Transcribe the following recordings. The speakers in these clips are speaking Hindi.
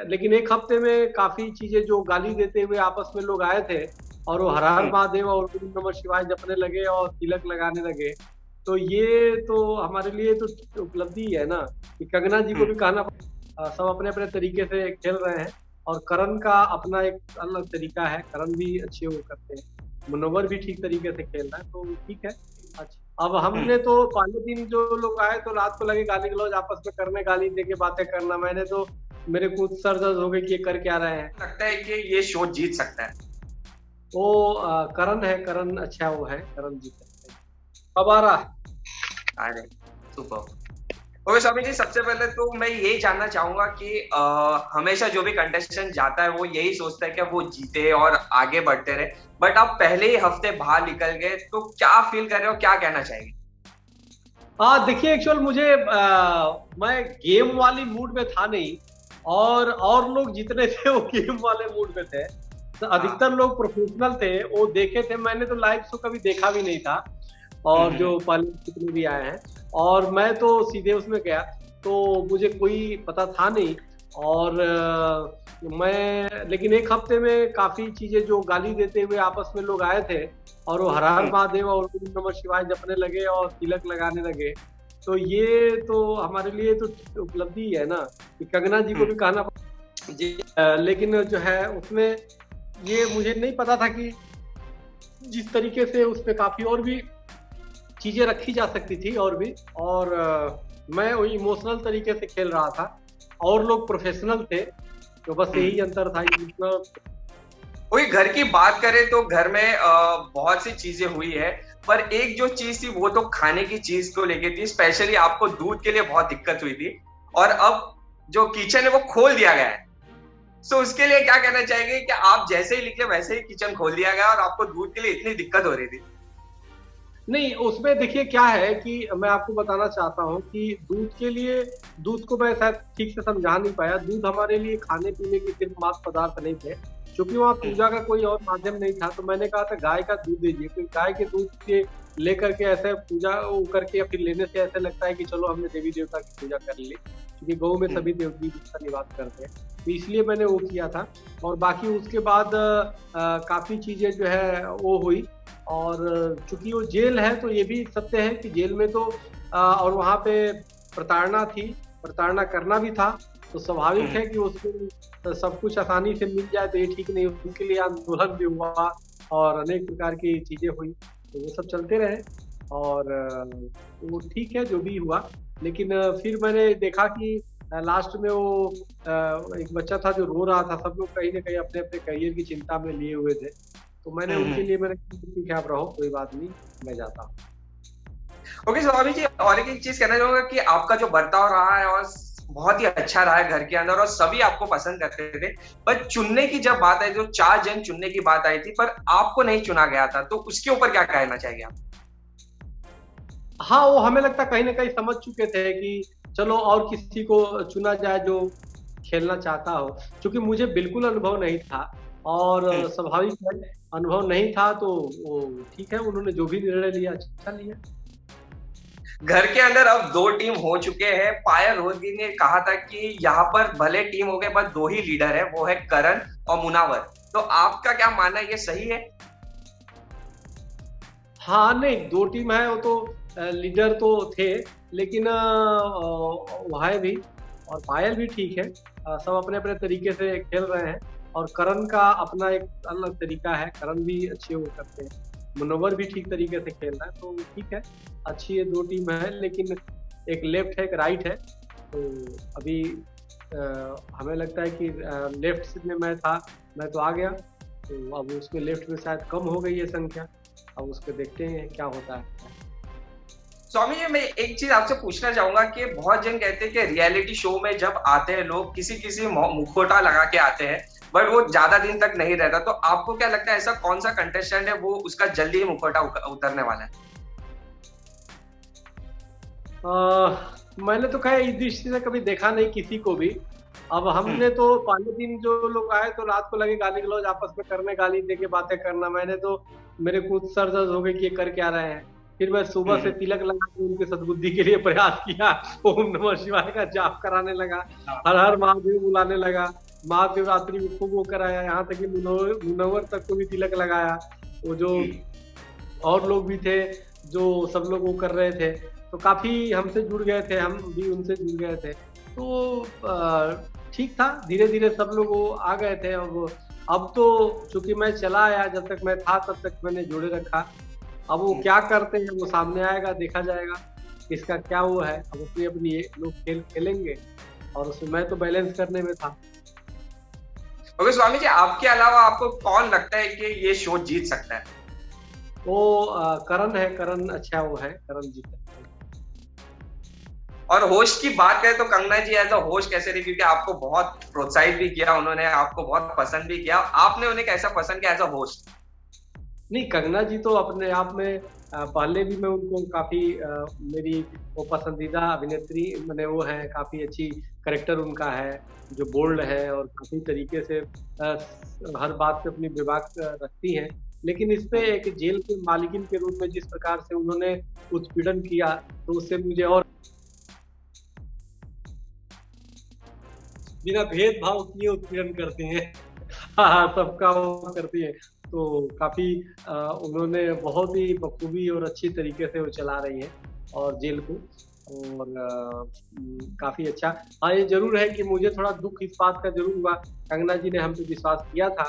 लेकिन एक हफ्ते में काफी चीजें जो गाली देते हुए आपस में लोग आए थे और वो हर हर महादेव और ओम नमः शिवाय जपने लगे और तिलक लगाने लगे। तो ये तो हमारे लिए तो उपलब्धि ही है ना कि कंगना जी को भी कहना सब अपने अपने तरीके से खेल रहे हैं। और करण का अपना एक अलग तरीका है, करण भी अच्छे वो करते हैं, मुनव्वर भी ठीक तरीके से खेल रहा है, तो ठीक है। अच्छा, अब हमने तो पहले दिन जो लोग आए तो रात को लगे गाली गलौज आपस में करने, गाली दे के बातें करना। मैंने तो मेरे खुद सर दर्द हो गई कि ये कर क्या रहे हैं। लगता है कि ये शो जीत सकता है। वो करण है, करण अच्छा वो है, करण जीत सकते हैं। अब आ रहा। अरे सुपर। ओके स्वामी जी, सबसे पहले तो मैं यही जानना चाहूंगा कि हमेशा जो भी कंटेस्टेंट जाता है वो यही सोचता है कि वो जीते और आगे बढ़ते रहे, बट आप पहले ही हफ्ते बाहर निकल गए तो क्या फील कर रहे हो, क्या कहना चाहेंगे? हाँ देखिए, एक्चुअल मुझे मैं गेम वाली मूड में था नहीं, और लोग जितने थे वो गेम वाले मूड में थे। तो अधिकतर लोग प्रोफेशनल थे, वो देखे थे। मैंने तो लाइव शो कभी देखा भी नहीं था, और जो पहले जितने भी आए हैं, और मैं तो सीधे उसमें गया, तो मुझे कोई पता था नहीं। और मैं लेकिन एक हफ्ते में काफी चीजें जो गाली देते हुए आपस में लोग आए थे और वो हर हर महादेव और ओम नमः शिवाय जपने लगे और तिलक लगाने लगे। तो ये तो हमारे लिए तो उपलब्धि ही है ना कि कंगना जी को भी कहना जी। लेकिन जो है उसमें ये मुझे नहीं पता था कि जिस तरीके से उसमें काफी और भी चीजें रखी जा सकती थी और भी। और मैं वही इमोशनल तरीके से खेल रहा था, और लोग प्रोफेशनल थे, तो बस यही अंतर था। वही घर की बात करें तो घर में बहुत सी चीजें हुई है, पर एक जो चीज थी वो तो खाने की चीज को लेके थी। स्पेशली आपको दूध के लिए बहुत दिक्कत हुई थी, और अब जो किचन है वो खोल दिया गया है। सो उसके लिए क्या कहना चाहेंगे कि आप जैसे ही निकले वैसे ही किचन खोल दिया गया और आपको दूध के लिए इतनी दिक्कत हो रही थी? नहीं, उसमें देखिए क्या है कि मैं आपको बताना चाहता हूँ कि दूध के लिए, दूध को मैं शायद ठीक से समझा नहीं पाया। दूध हमारे लिए खाने पीने के सिर्फ मात्र पदार्थ नहीं थे, क्योंकि वहाँ पूजा का कोई और माध्यम नहीं था। तो मैंने कहा था गाय का दूध दीजिए, क्योंकि गाय के दूध के लेकर के ऐसे पूजा करके या फिर लेने से ऐसा लगता है कि चलो हमने देवी देवता की पूजा कर ली, क्योंकि गौ में सभी देवी देवता निवास करते हैं। तो इसलिए मैंने वो किया था। और बाकी उसके बाद काफी चीजें जो है वो हुई। और चूंकि वो जेल है तो ये भी सत्य है कि जेल में तो और वहाँ पे प्रताड़ना थी, प्रताड़ना करना भी था। तो स्वाभाविक है कि उसको सब कुछ आसानी से मिल जाए तो ये ठीक नहीं। उनके लिए आंदोलन भी हुआ और अनेक प्रकार की चीजें हुई, तो वो सब चलते रहे। और वो ठीक है जो भी हुआ। लेकिन फिर मैंने देखा कि लास्ट में वो एक बच्चा था जो रो रहा था। सब लोग कहीं ना कहीं अपने अपने करियर की चिंता में लिए हुए थे, तो मैंने उनके लिए मैंने ठीक है, आप रहो, कोई बात नहीं, मैं जाता हूँ। ओके स्वामी जी, और एक चीज कहना चाहूंगा कि आपका जो बर्ताव रहा है और बहुत ही अच्छा रहा है घर के अंदर, और सभी आपको पसंद करते थे। पर चुनने की जब बात आई, जो 4 जन चुनने की बात आई थी, पर आपको नहीं चुना गया था, तो उसके ऊपर क्या कहना चाहिए आप? हाँ, वो हमें लगता कहीं ना कहीं समझ चुके थे कि चलो और किसी को चुना जाए जो खेलना चाहता हो, क्योंकि मुझे बिल्कुल अनुभव नहीं था। और स्वाभाविक है, अनुभव नहीं था तो वो ठीक है, उन्होंने जो भी निर्णय लिया अच्छा लिया। घर के अंदर अब 2 टीम हो चुके हैं। पायल रोहतगी ने कहा था कि यहाँ पर भले टीम हो गए, बस 2 ही लीडर है, वो है करण और मुनावर। तो आपका क्या मानना है, ये सही है? हाँ नहीं, 2 टीम है, वो तो लीडर तो थे, लेकिन वह भी और पायल भी ठीक है। सब अपने अपने तरीके से खेल रहे हैं, और करण का अपना एक अलग तरीका है, करण भी अच्छे वो करते हैं, मुनव्वर भी ठीक तरीके से खेल रहा है, तो ठीक है। अच्छी ये 2 टीम है, लेकिन एक लेफ्ट है एक राइट है। तो अभी हमें लगता है कि लेफ्ट में मैं तो आ गया, तो अब उसमें लेफ्ट में शायद कम हो गई है संख्या। अब उसको देखते हैं क्या होता है। स्वामी जी, मैं एक चीज आपसे पूछना चाहूंगा कि बहुत जन कहते हैं कि रियलिटी शो में जब आते हैं लोग, किसी किसी मुखौटा लगा के आते हैं, बट वो ज्यादा दिन तक नहीं रहता। तो आपको क्या लगता है, ऐसा कौन सा कंटेस्टेंट है वो उसका जल्दी ही मुखौटा उतरने वाला है? मैंने तो खैर इस दृष्टि से कभी देखा नहीं किसी को भी। अब हमने तो पहले दिन जो लोग आए तो रात को लगे गाली गलौज आपस में करने, गाली दे के बातें करना। मैंने तो मेरे खुद सर दर्द हो गई कि ये कर क्या रहे हैं। फिर मैं सुबह से तिलक लगा के उनके सद्बुद्धि के लिए प्रयास किया, ओम नमः शिवाय का जाप कराने लगा, हर हर महादेव बुलाने लगा। महाशिवरात्रि में खूब वो कराया, यहाँ तक कि मुनव्वर तक को भी तिलक लगाया। वो जो और लोग भी थे जो सब लोग वो कर रहे थे, तो काफी हमसे जुड़ गए थे, हम भी उनसे जुड़ गए थे। तो ठीक था, धीरे धीरे सब लोग वो आ गए थे। अब तो चूंकि मैं चला आया, जब तक मैं था तब तक मैंने जोड़े रखा। अब वो क्या करते हैं वो सामने आएगा, देखा जाएगा इसका क्या वो है। अब अपनी अपनी लोग खेल खेलेंगे, और उसमें मैं तो बैलेंस करने में था। ओके स्वामी जी, आपके अलावा आपको कौन लगता है कि ये शो जीत सकता है? वो करण है, करण अच्छा वो है, करण जीत सकते हैं। और होस्ट की बात करें तो कंगना जी एज अ होस्ट कैसे रही? क्योंकि आपको बहुत प्रोत्साहित भी किया उन्होंने, आपको बहुत पसंद भी किया, आपने उन्हें कैसा पसंद किया एज अ होस्ट? नहीं, कंगना जी तो अपने आप में पहले भी मैं उनको काफी मेरी वो पसंदीदा अभिनेत्री मैंने वो है, काफी अच्छी करेक्टर उनका है, जो बोल्ड है और काफी तरीके से हर बात पे अपनी विभाग रखती हैं। लेकिन इस पे एक जेल के मालिकिन के रूप में जिस प्रकार से उन्होंने उत्पीड़न किया, तो उससे मुझे और बिना भेदभाव किए उत्पीड़न करते हैं। हाँ, सबका वो करती है। तो काफी उन्होंने बहुत ही बखूबी और अच्छी तरीके से वो चला रही है और जेल को, और काफी अच्छा। हाँ, ये जरूर है कि मुझे थोड़ा दुख इस बात का जरूर हुआ, कंगना जी ने हम पे विश्वास किया था,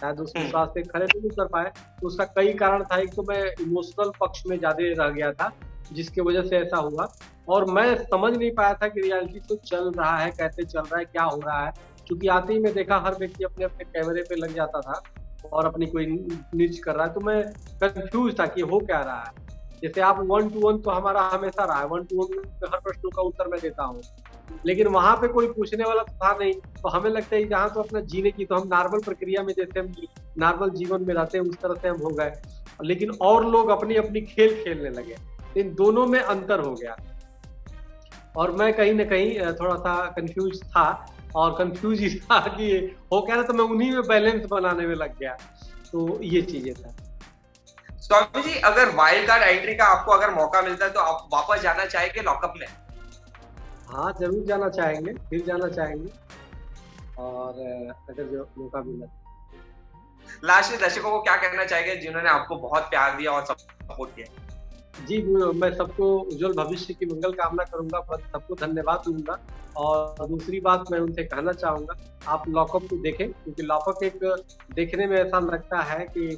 शायद उस विश्वास से खरे नहीं उतर पाए। तो उसका कई कारण था। एक तो मैं इमोशनल पक्ष में ज्यादा रह गया था, जिसकी वजह से ऐसा हुआ, और मैं समझ नहीं पाया था कि रियलिटी शो चल रहा है, कैसे चल रहा है, क्या हो रहा है। क्योंकि आते ही मैं देखा हर व्यक्ति अपने अपने कैमरे पे लग जाता था और अपनी कोई न्यूज कर रहा है, तो मैं कंफ्यूज था कि हो क्या रहा है। जैसे आप 1 to 1 तो हमारा हमेशा रहा है, 1 to 1 में हर प्रश्नों का उत्तर मैं देता हूँ, लेकिन वहां पे कोई पूछने वाला तो था नहीं। तो हमें लगता है जहाँ तो अपना जीने की, तो हम नॉर्मल प्रक्रिया में जैसे हम नॉर्मल जीवन में रहते हैं उस तरह से हम हो गए, लेकिन और लोग अपनी अपनी खेल खेलने लगे। इन दोनों में अंतर हो गया, और मैं कहीं ना कहीं थोड़ा सा कंफ्यूज था, और कंफ्यूज ही था कि हो क्या रहा, तो मैं उन्हीं में बैलेंस बनाने में लग गया। तो ये चीजें था। स्वामी जी, अगर वाइल्ड कार्ड एंट्री का आपको अगर मौका मिलता है तो आप वापस जाना चाहेंगे लॉकअप में? हाँ, जरूर जाना चाहेंगे, फिर जाना चाहेंगे, और अगर जो मौका मिला। लास्ट में दर्शकों को क्या कहना चाहेंगे जिन्होंने आपको बहुत प्यार दिया और सपोर्ट किया? जी, मैं सबको उज्जवल भविष्य की मंगल कामना करूंगा, पर सबको धन्यवाद दूंगा। और दूसरी बात मैं उनसे कहना चाहूंगा, आप लॉकअप को देखें, क्योंकि लॉकअप एक देखने में ऐसा लगता है कि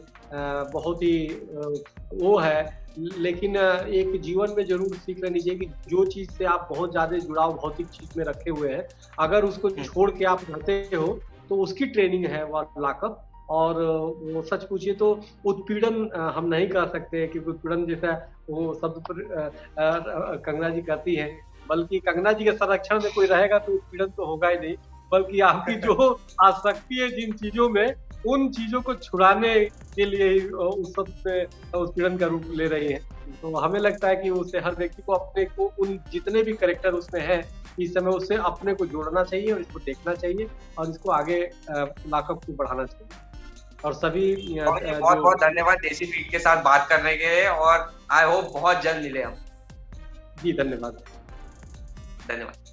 बहुत ही वो है, लेकिन एक जीवन में जरूर सीख लेनी चाहिए कि जो चीज से आप बहुत ज्यादा जुड़ाव भौतिक चीज में रखे हुए हैं, अगर उसको छोड़ के आप रहते हो, तो उसकी ट्रेनिंग है वो लॉकअप। और वो सच पूछिए तो उत्पीड़न हम नहीं कर सकते, क्योंकि उत्पीड़न जैसा वो शब्द पर कंगना जी करती हैं, बल्कि कंगना जी के संरक्षण में कोई रहेगा तो उत्पीड़न तो होगा ही नहीं, बल्कि आपकी जो आसक्ति है जिन चीजों में, उन चीजों को छुड़ाने के लिए ही उस शब्द पे उत्पीड़न का रूप ले रही है। तो हमें लगता है कि उसे हर व्यक्ति को अपने को उन जितने भी करेक्टर उसमें है, इस समय उससे अपने को जोड़ना चाहिए और इसको देखना चाहिए और इसको आगे लॉकअप को बढ़ाना चाहिए। और सभी बहुत बहुत धन्यवाद देसी फीड के साथ बात करने के लिए, और आई होप बहुत जल्द मिले हम। जी, धन्यवाद। धन्यवाद।